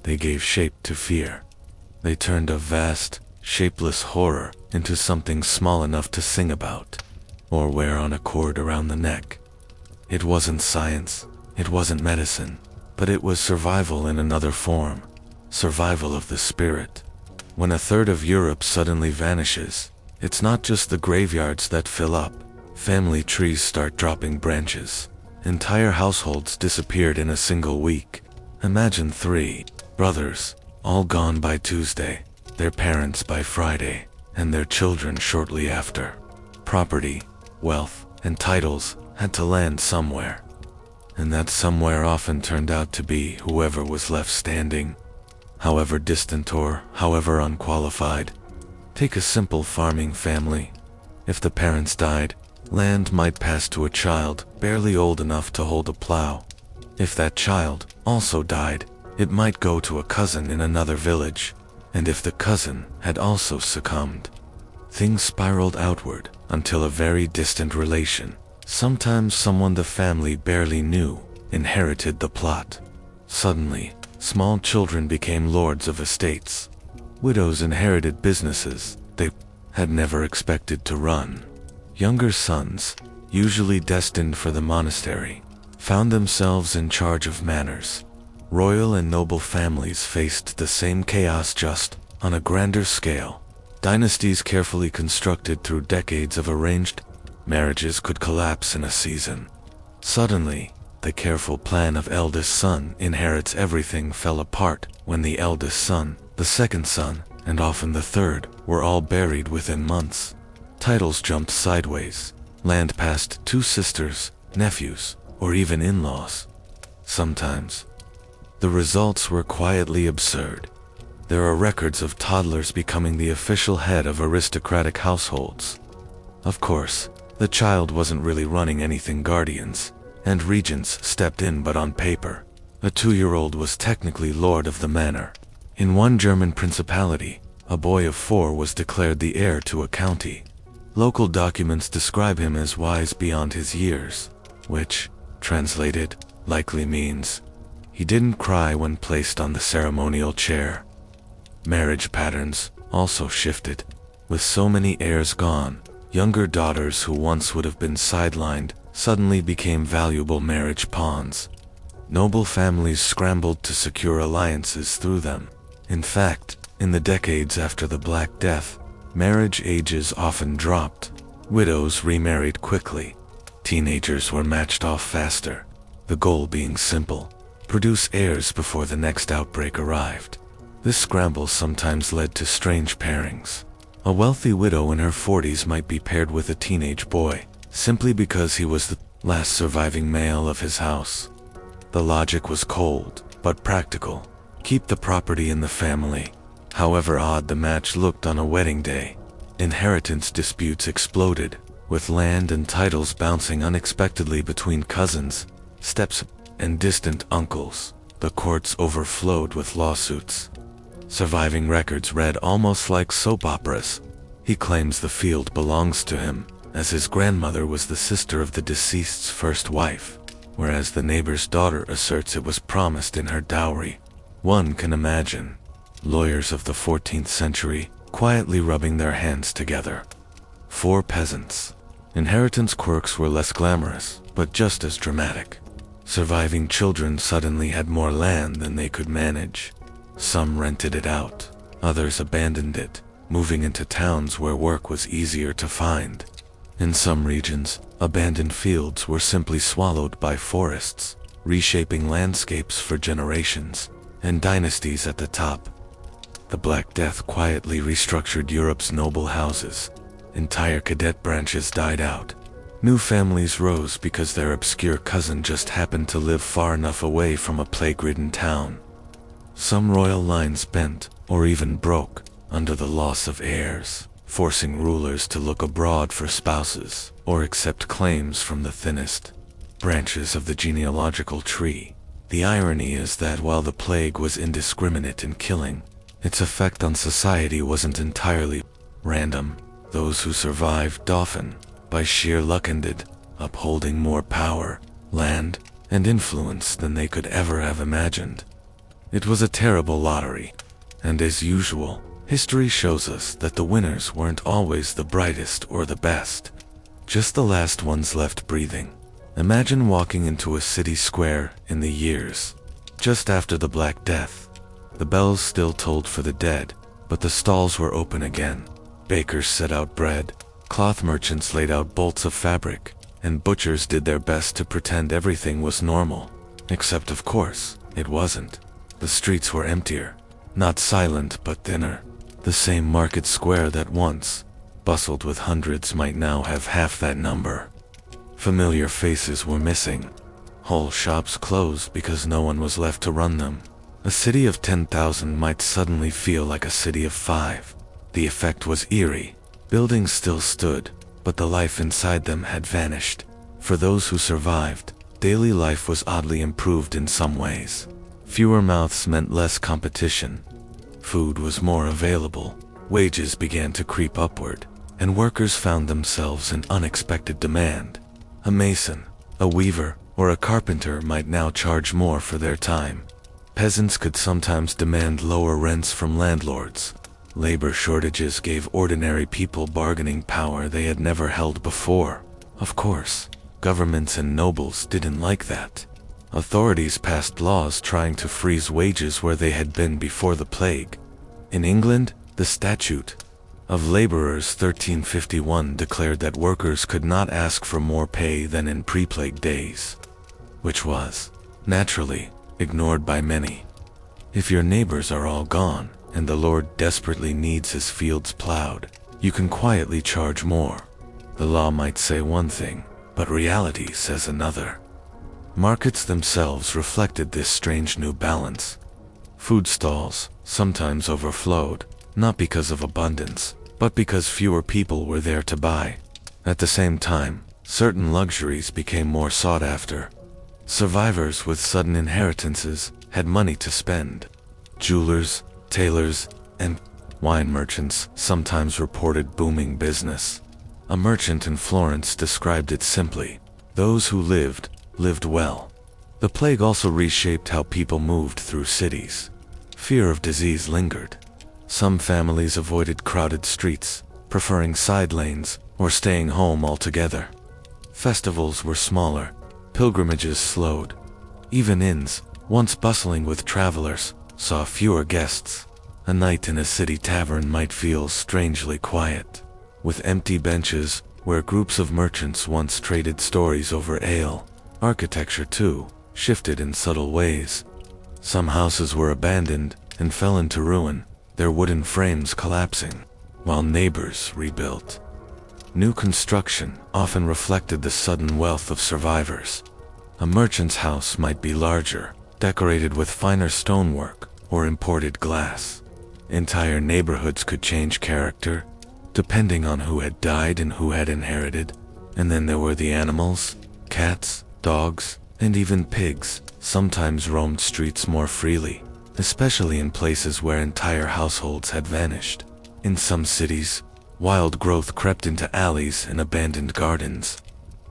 They gave shape to fear. They turned a vast, shapeless horror into something small enough to sing about, or wear on a cord around the neck. It wasn't science, it wasn't medicine, but it was survival in another form. Survival of the spirit. When a third of Europe suddenly vanishes, it's not just the graveyards that fill up. Family trees start dropping branches. Entire households disappeared in a single week. Imagine 3 brothers, all gone by Tuesday, their parents by Friday, and their children shortly after. Property, wealth, and titles had to land somewhere. And that somewhere often turned out to be whoever was left standing, however distant or however unqualified. Take a simple farming family. If the parents died, land might pass to a child barely old enough to hold a plow. If that child also died, it might go to a cousin in another village. And if the cousin had also succumbed, things spiraled outward until a very distant relation, sometimes someone the family barely knew, inherited the plot. Suddenly, small children became lords of estates. Widows inherited businesses they had never expected to run. Younger sons, usually destined for the monastery, found themselves in charge of manors. Royal and noble families faced the same chaos, just on a grander scale. Dynasties carefully constructed through decades of arranged marriages could collapse in a season. Suddenly, the careful plan of eldest son inherits everything fell apart when the eldest son, the second son, and often the third, were all buried within months. Titles jumped sideways. Land passed 2 sisters, nephews, or even in-laws. Sometimes, the results were quietly absurd. There are records of toddlers becoming the official head of aristocratic households. Of course, the child wasn't really running anything. Guardians and regents stepped in, but on paper, a 2-year-old was technically lord of the manor. In one German principality, a boy of 4 was declared the heir to a county. Local documents describe him as wise beyond his years, which, translated, likely means he didn't cry when placed on the ceremonial chair. Marriage patterns also shifted. With so many heirs gone, younger daughters who once would have been sidelined suddenly became valuable marriage pawns. Noble families scrambled to secure alliances through them. In fact, in the decades after the Black Death, marriage ages often dropped. Widows remarried quickly. Teenagers were matched off faster, the goal being simple: produce heirs before the next outbreak arrived. This scramble sometimes led to strange pairings. A wealthy widow in her 40s might be paired with a teenage boy, simply because he was the last surviving male of his house. The logic was cold, but practical. Keep the property in the family. However odd the match looked on a wedding day, inheritance disputes exploded, with land and titles bouncing unexpectedly between cousins, steps, and distant uncles. The courts overflowed with lawsuits. Surviving records read almost like soap operas. He claims the field belongs to him, as his grandmother was the sister of the deceased's first wife, whereas the neighbor's daughter asserts it was promised in her dowry. One can imagine lawyers of the 14th century quietly rubbing their hands together. 4 peasants. Inheritance quirks were less glamorous, but just as dramatic. Surviving children suddenly had more land than they could manage. Some rented it out, others abandoned it, moving into towns where work was easier to find. In some regions, abandoned fields were simply swallowed by forests. reshaping landscapes for generations, and dynasties at the top. The Black Death quietly restructured Europe's noble houses. Entire cadet branches died out. New families rose because their obscure cousin just happened to live far enough away from a plague-ridden town. Some royal lines bent, or even broke, under the loss of heirs, forcing rulers to look abroad for spouses, or accept claims from the thinnest branches of the genealogical tree. The irony is that while the plague was indiscriminate in killing, its effect on society wasn't entirely random. Those who survived often, by sheer luck, ended up holding more power, land, and influence than they could ever have imagined. It was a terrible lottery, and as usual, history shows us that the winners weren't always the brightest or the best, just the last ones left breathing. Imagine walking into a city square in the years just after the Black Death. The bells still tolled for the dead, but the stalls were open again. Bakers set out bread, cloth merchants laid out bolts of fabric, and butchers did their best to pretend everything was normal. Except, of course, it wasn't. The streets were emptier, not silent but thinner. The same market square that once bustled with hundreds might now have half that number. Familiar faces were missing. Whole shops closed because no one was left to run them. A city of 10,000 might suddenly feel like a city of 5. The effect was eerie. Buildings still stood, but the life inside them had vanished. For those who survived, daily life was oddly improved in some ways. Fewer mouths meant less competition. Food was more available. Wages began to creep upward, and workers found themselves in unexpected demand. A mason, a weaver, or a carpenter might now charge more for their time. Peasants could sometimes demand lower rents from landlords. Labor shortages gave ordinary people bargaining power they had never held before. Of course, governments and nobles didn't like that. Authorities passed laws trying to freeze wages where they had been before the plague. In England, the Statute of Laborers 1351 declared that workers could not ask for more pay than in pre-plague days, which was, naturally, ignored by many. If your neighbors are all gone, and the Lord desperately needs his fields plowed, you can quietly charge more. The law might say one thing, but reality says another. Markets themselves reflected this strange new balance. Food stalls sometimes overflowed, not because of abundance, but because fewer people were there to buy. At the same time, certain luxuries became more sought after. Survivors with sudden inheritances had money to spend. Jewelers, tailors, and wine merchants sometimes reported booming business. A merchant in Florence described it simply: those who lived well. The plague also reshaped how people moved through cities. Fear of disease lingered. Some families avoided crowded streets, preferring side lanes or staying home altogether. Festivals were smaller, pilgrimages slowed. Even inns, once bustling with travelers, saw fewer guests. A night in a city tavern might feel strangely quiet, with empty benches where groups of merchants once traded stories over ale. Architecture, too, shifted in subtle ways. Some houses were abandoned and fell into ruin, their wooden frames collapsing, while neighbors rebuilt. New construction often reflected the sudden wealth of survivors. A merchant's house might be larger, decorated with finer stonework or imported glass. Entire neighborhoods could change character, depending on who had died and who had inherited. And then there were the animals. Cats, dogs, and even pigs sometimes roamed streets more freely, especially in places where entire households had vanished. In some cities, wild growth crept into alleys and abandoned gardens.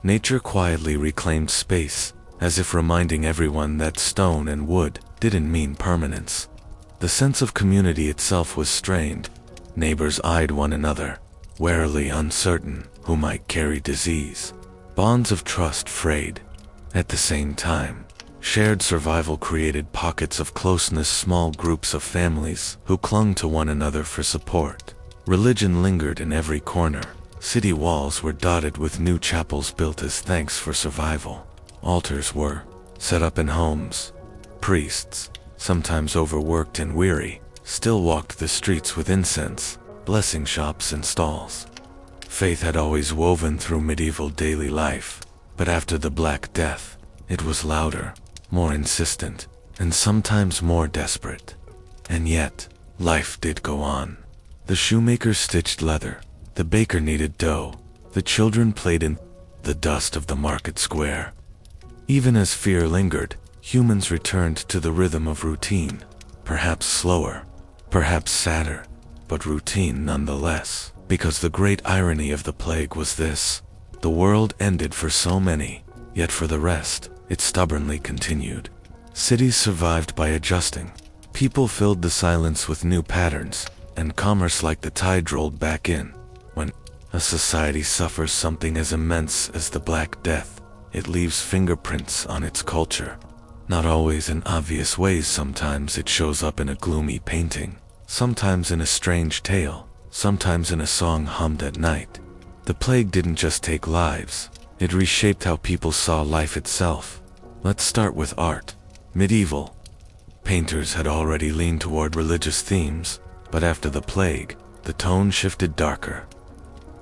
Nature quietly reclaimed space, as if reminding everyone that stone and wood didn't mean permanence. The sense of community itself was strained. Neighbors eyed one another, warily uncertain who might carry disease. Bonds of trust frayed. At the same time, shared survival created pockets of closeness, small groups of families who clung to one another for support. Religion lingered in every corner. City walls were dotted with new chapels built as thanks for survival. Altars were set up in homes. Priests, sometimes overworked and weary, still walked the streets with incense, blessing shops and stalls. Faith had always woven through medieval daily life, but after the Black Death, it was louder, more insistent, and sometimes more desperate. And yet, life did go on. The shoemaker stitched leather, the baker kneaded dough, the children played in the dust of the market square. Even as fear lingered, humans returned to the rhythm of routine, perhaps slower, perhaps sadder, but routine nonetheless, because the great irony of the plague was this: the world ended for so many, yet for the rest, it stubbornly continued. Cities survived by adjusting. People filled the silence with new patterns, and commerce like the tide rolled back in. When a society suffers something as immense as the Black Death, it leaves fingerprints on its culture. Not always in obvious ways. Sometimes it shows up in a gloomy painting, sometimes in a strange tale, sometimes in a song hummed at night. The plague didn't just take lives, it reshaped how people saw life itself. Let's start with art. Medieval painters had already leaned toward religious themes, but after the plague, the tone shifted darker.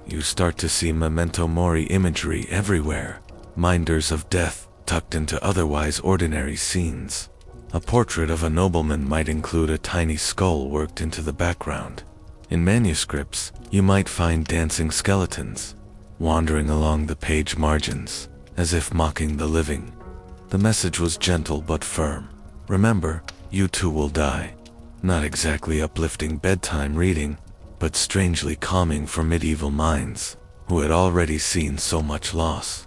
You start to see memento mori imagery everywhere, minders of death tucked into otherwise ordinary scenes. A portrait of a nobleman might include a tiny skull worked into the background. In manuscripts, you might find dancing skeletons, wandering along the page margins, as if mocking the living. The message was gentle but firm. Remember, you too will die. Not exactly uplifting bedtime reading, but strangely calming for medieval minds, who had already seen so much loss.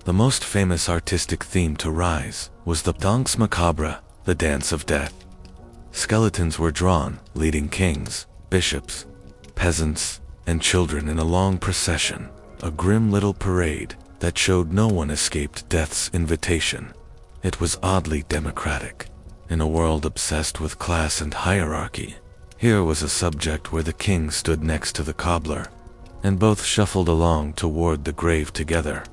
The most famous artistic theme to rise was the danse macabre, the dance of death. Skeletons were drawn, leading kings, bishops, peasants, and children in a long procession, a grim little parade that showed no one escaped death's invitation. It was oddly democratic. In a world obsessed with class and hierarchy, here was a subject where the king stood next to the cobbler, and both shuffled along toward the grave together.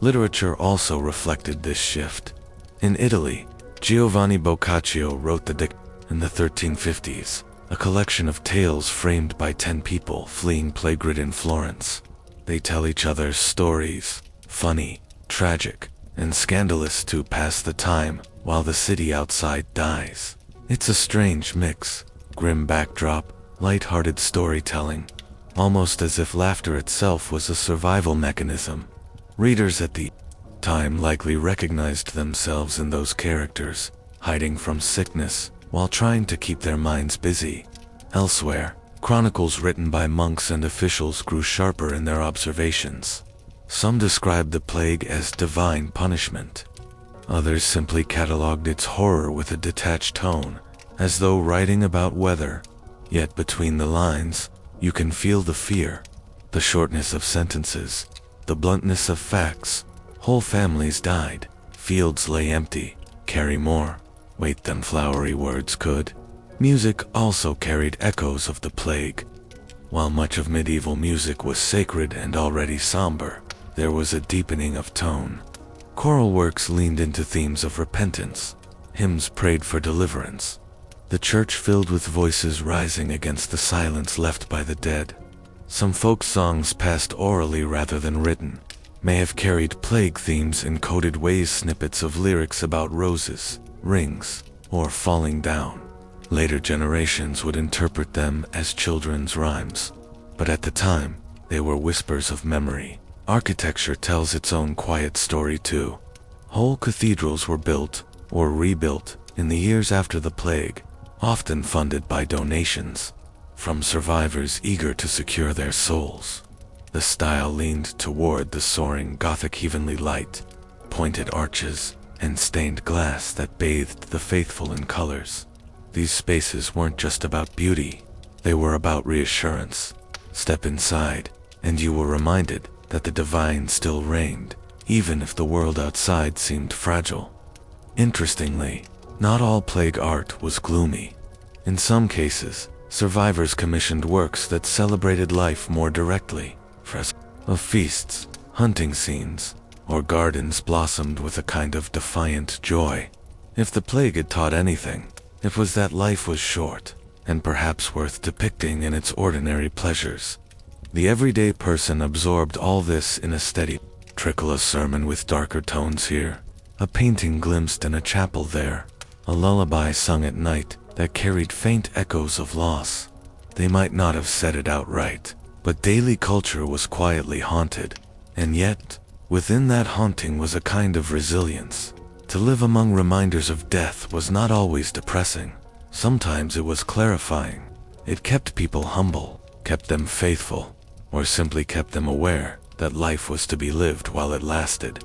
Literature also reflected this shift. In Italy, Giovanni Boccaccio wrote the in the 1350s, a collection of tales framed by 10 people fleeing plague-ridden Florence. They tell each other's stories, funny, tragic, and scandalous to pass the time while the city outside dies. It's a strange mix, grim backdrop, light-hearted storytelling, almost as if laughter itself was a survival mechanism. Readers at the time likely recognized themselves in those characters, hiding from sickness while trying to keep their minds busy. Elsewhere, chronicles written by monks and officials grew sharper in their observations. Some described the plague as divine punishment. Others simply cataloged its horror with a detached tone, as though writing about weather. Yet between the lines, you can feel the fear, the shortness of sentences, the bluntness of facts. Whole families died, fields lay empty, carry more weight than flowery words could. Music also carried echoes of the plague. While much of medieval music was sacred and already somber, there was a deepening of tone. Choral works leaned into themes of repentance. Hymns prayed for deliverance. The church filled with voices rising against the silence left by the dead. Some folk songs passed orally rather than written, may have carried plague themes in coded ways, snippets of lyrics about roses, rings, or falling down. Later generations would interpret them as children's rhymes, but at the time, they were whispers of memory. Architecture tells its own quiet story too. Whole cathedrals were built, or rebuilt, in the years after the plague, often funded by donations from survivors eager to secure their souls. The style leaned toward the soaring Gothic heavenly light, pointed arches, and stained glass that bathed the faithful in colors. These spaces weren't just about beauty, they were about reassurance. Step inside, and you were reminded that the divine still reigned, even if the world outside seemed fragile. Interestingly, not all plague art was gloomy. In some cases, survivors commissioned works that celebrated life more directly, frescoes of feasts, hunting scenes, or gardens blossomed with a kind of defiant joy. If the plague had taught anything, it was that life was short, and perhaps worth depicting in its ordinary pleasures. The everyday person absorbed all this in a steady trickle, a sermon with darker tones here, a painting glimpsed in a chapel there, a lullaby sung at night that carried faint echoes of loss. They might not have said it outright, but daily culture was quietly haunted, and yet, within that haunting was a kind of resilience. To live among reminders of death was not always depressing. Sometimes it was clarifying. It kept people humble, kept them faithful, or simply kept them aware that life was to be lived while it lasted.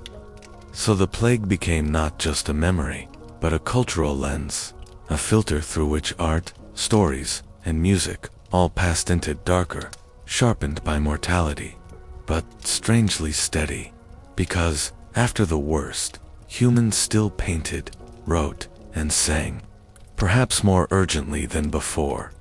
So the plague became not just a memory, but a cultural lens, a filter through which art, stories, and music all passed into darker, sharpened by mortality, but strangely steady, because, after the worst, humans still painted, wrote, and sang, perhaps more urgently than before.